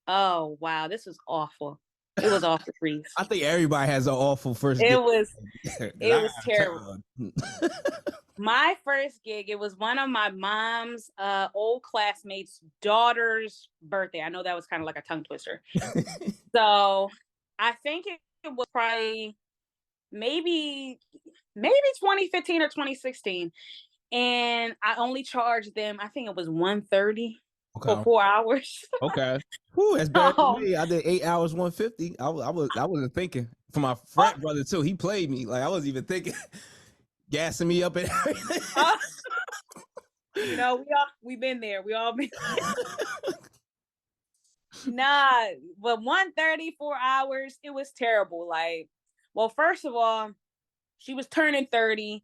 Oh, wow, this was awful. It was awful, Reese. I think everybody has an awful first It gig. was 'Cause it I was gotta tell terrible. you. My first gig, it was one of my mom's old classmates' daughter's birthday. I know that was kind of like a tongue twister. So I think it was probably maybe maybe 2015 or 2016. And I only charged them, I think it was 130 for Okay. 4 hours. Okay. Whew, that's better than So me. I did 8 hours, 150. I wasn't thinking. For my frat brother too, he played me. Like I wasn't even thinking, gassing me up and everything. uh, we been there. We all been nah, but 130, 4 hours, it was terrible. Like, well, first of all, she was turning 30.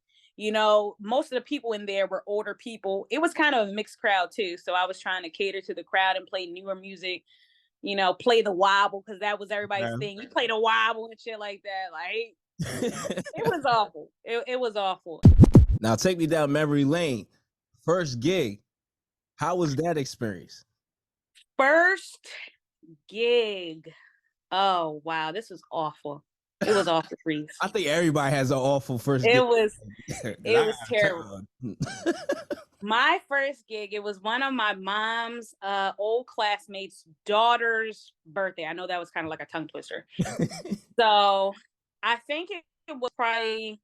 Most of the people in there were older people. It was kind of a mixed crowd too. So I was trying to cater to the crowd and play newer music, play the wobble because that was everybody's thing. You play the wobble and shit like that. Like it was awful. It was awful. Now take me down memory lane. First gig. How was that experience? First gig. Oh wow, this was awful. It was awful, Reese. I think everybody has an awful first It gig. was 'Cause I it was gotta terrible. tell you. My first gig, it was one of my mom's old classmates' daughter's birthday. I know that was kind of like a tongue twister. So I think it was probably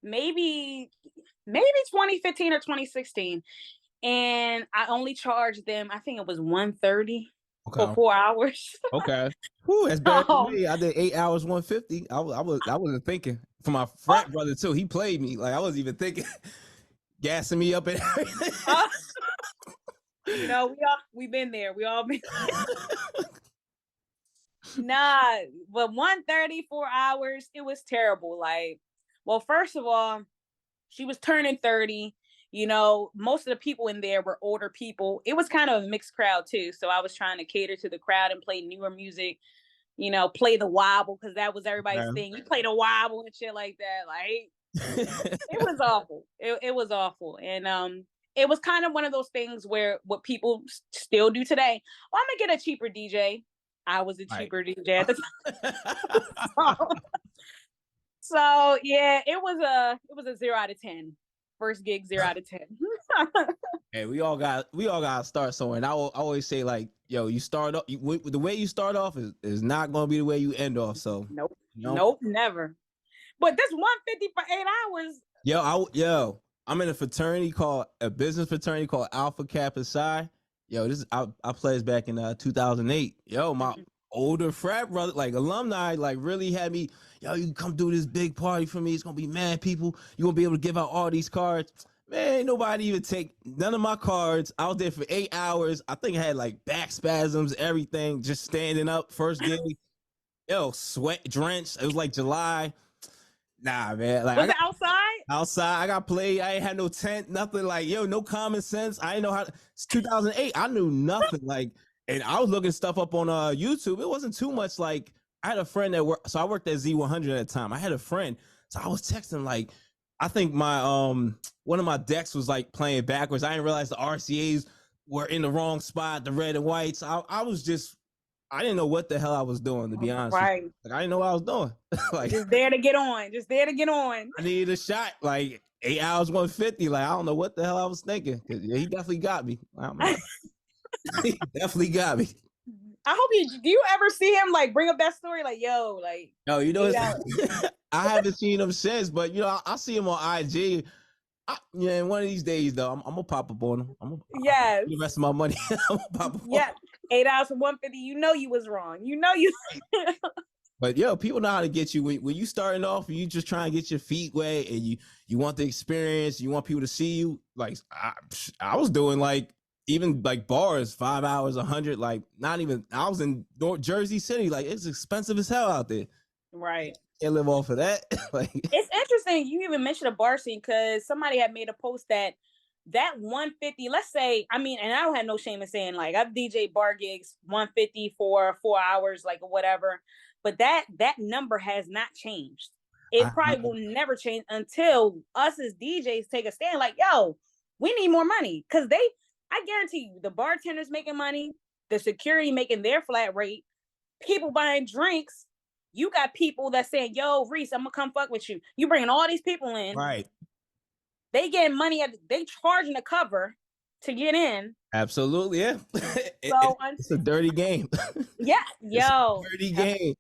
maybe 2015 or 2016. And I only charged them, I think it was 130 for Okay. 4 hours. Okay. Whew, that's better than So me. I did 8 hours, 150. I wasn't thinking. For my frat brother too, he played me. Like I wasn't even thinking, gassing me up and everything. uh, we been there. We all been nah, but 130, 4 hours, it was terrible. Like, well, first of all, she was turning 30. Most of the people in there were older people. It was kind of a mixed crowd too. So I was trying to cater to the crowd and play newer music, play the wobble because that was everybody's thing. You play the wobble and shit like that. Like it was awful. It was awful. And it was kind of one of those things where what people still do today. Oh, I'm gonna get a cheaper DJ. I was a Right. cheaper DJ at the time. So yeah, it was a 0 out of 10. First gig 0 out of 10. Hey, we all got to start somewhere. And I always say like, yo, you start off the way you start off is not going to be the way you end off. So, Nope. you know, Nope, never. But this 150 for 8 hours. I'm in a business fraternity called Alpha Kappa Psi. Yo, I pledged back in 2008. Yo, my older frat brother, like alumni, like really had me. Yo, you come do this big party for me. It's gonna be mad people. You gonna be able to give out all these cards. Man, ain't nobody even take none of my cards. I was there for 8 hours. I think I had like back spasms, everything, just standing up. First gig, yo, sweat drenched. It was like July. Nah, man. Like I Was got it outside? outside. I got played. I ain't had no tent, nothing. Like, yo, no common sense. I didn't know how. It's 2008. I knew nothing. Like, and I was looking stuff up on YouTube. It wasn't too much. Like, I had a friend that worked. So I worked at Z100 at the time. I had a friend. So I was texting like, I think my one of my decks was like playing backwards. I didn't realize the RCA's were in the wrong spot, the red and whites. I was just I didn't know what the hell I was doing, to be honest with you. Right. Like I didn't know what I was doing. Like Just there to get on. Just there to get on. I needed a shot, like 8 hours, 150. Like I don't know what the hell I was thinking. Yeah, he definitely got me. I don't know. He definitely got me. I hope do you ever see him like bring up that story? Like, yo, like No, you know, 8 hours. I haven't seen him since, but you know, I see him on IG. Yeah, one of these days though, I'm gonna pop up on him. I'm gonna Yes. the rest of my money. I'm gonna pop up on Yeah. 8 hours for 150. You know you was wrong. You know you But yo, people know how to get you when you starting off. You just try and get your feet wet, and you want the experience. You want people to see you. Like I was doing like even like bars, 5 hours, 100. Like not even. I was in Jersey City. Like it's expensive as hell out there. right. Can't live off of that. Like It's interesting you even mentioned a bar scene because somebody had made a post that 150, let's say, I mean, and I don't have no shame in saying like I've DJ bar gigs 150 for 4 hours, like whatever. But that number has not changed. It I, probably will never change until us as DJs take a stand like, yo, we need more money. Cause I guarantee you, the bartender's making money, the security making their flat rate, people buying drinks. You got people that saying, "Yo, Reese, I'm gonna come fuck with you." You bringing all these people in. Right. They getting money they charging the cover to get in. Absolutely, yeah. So It's a dirty game. yeah, It's a yo, dirty game.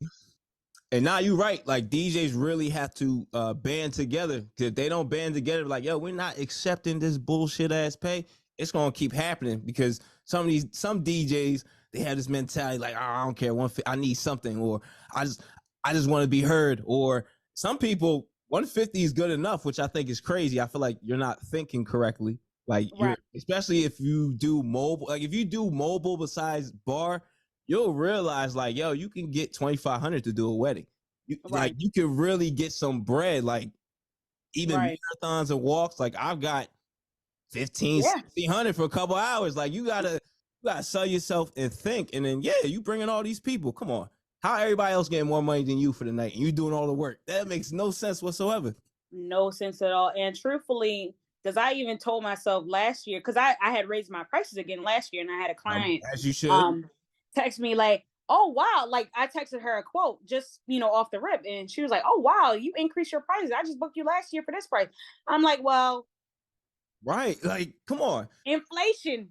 And now you're right. Like DJs really have to band together. Cause if they don't band together, like, yo, we're not accepting this bullshit ass pay, it's gonna keep happening because some DJs, they have this mentality like, oh, I don't care, I need something, or I just want to be heard. Or some people, 150 is good enough, which I think is crazy. I feel like you're not thinking correctly. Like right, especially if you do mobile, like if you do mobile besides bar, you'll realize like, yo, you can get 2,500 to do a wedding. Like right, you can really get some bread. Like even right. marathons and walks. Like I've got 15, Yeah, 1,600 for a couple hours. Like you gotta sell yourself and think. And then you bringing all these people. Come on, how everybody else getting more money than you for the night and you doing all the work? That makes no sense whatsoever. no sense at all. And truthfully, because I even told myself last year, because I had raised my prices again last year, and I had a client As you should. um text me like, "Oh wow," like I texted her a quote just off the rip, and she was like, "Oh wow, you increased your prices. I just booked you last year for this price." I'm like, "Well, Right. Like, come on. inflation."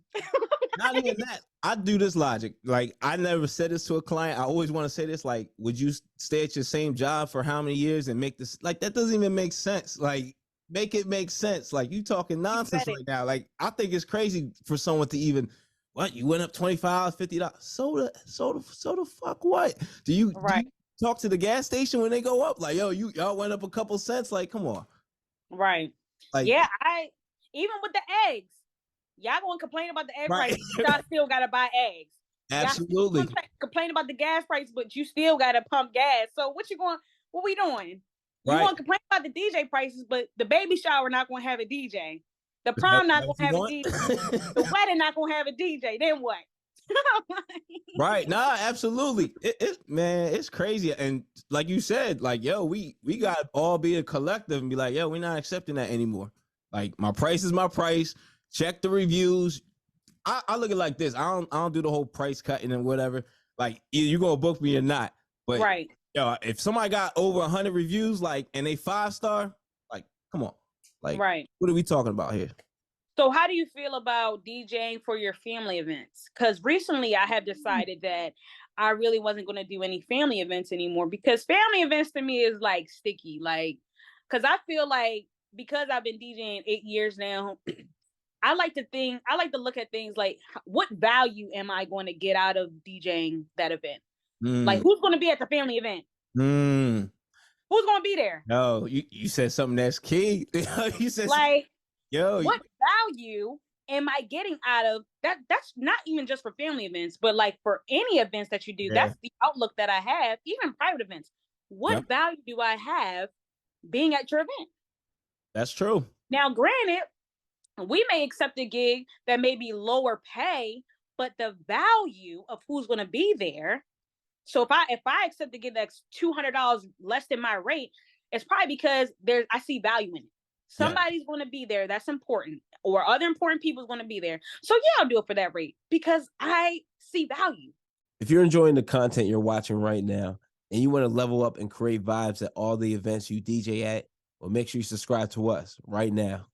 Not even that. I do this logic. Like, I never said this to a client. I always want to say this. Like, would you stay at your same job for how many years and make this? Like, that doesn't even make sense. Like, make it make sense. Like, you talking You nonsense said it. right now. Like, I think it's crazy for someone to even, what, you went up $25, $50. So the fuck what? Do you Right, talk to the gas station when they go up? Like, yo, y'all went up a couple cents. Like, come on. right. Like, Yeah, I even with the eggs, y'all gonna complain about the egg right. price, but y'all still gotta buy eggs. Y'all still Absolutely. gonna complain about the gas price, but you still gotta pump gas. So what we doing? You Right. want to complain about the DJ prices, but the baby shower not gonna have a DJ. The That, prom not that what gonna you have a want? DJ. The wedding not gonna have a DJ. Then what? Right. Nah, absolutely. Man, it's crazy. And like you said, like, yo, we gotta all be a collective and be like, yo, we're not accepting that anymore. Like my price is my price. Check the reviews. I look at it like this. I don't do the whole price cutting and whatever. Like either you gonna book me or not. But Right, yo, if somebody got over 100 reviews, like, and they 5-star, like, come on. Like, right. what are we talking about here? So how do you feel about DJing for your family events? Because recently I have decided that I really wasn't going to do any family events anymore, because family events to me is like sticky. Like, because I feel like because I've been DJing 8 years now, I like to look at things like, what value am I going to get out of DJing that event? Like, Mm, who's going to be at the family event? mm. Who's going to be there? No, you said something that's key. You said, Like, yo, what value am I getting out of that? That's not even just for family events, but like for any events that you do. yeah, That's the outlook that I have, even private events. yep, What value do I have being at your event? that's true. Now, granted, we may accept a gig that may be lower pay, but the value of who's going to be there. So if I accept a gig that's $200 less than my rate, it's probably because I see value in it. Yeah. Somebody's going to be there that's important, or other important people's going to be there. So yeah, I'll do it for that rate because I see value. If you're enjoying the content you're watching right now and you want to level up and create vibes at all the events you DJ at, well, make sure you subscribe to us right now.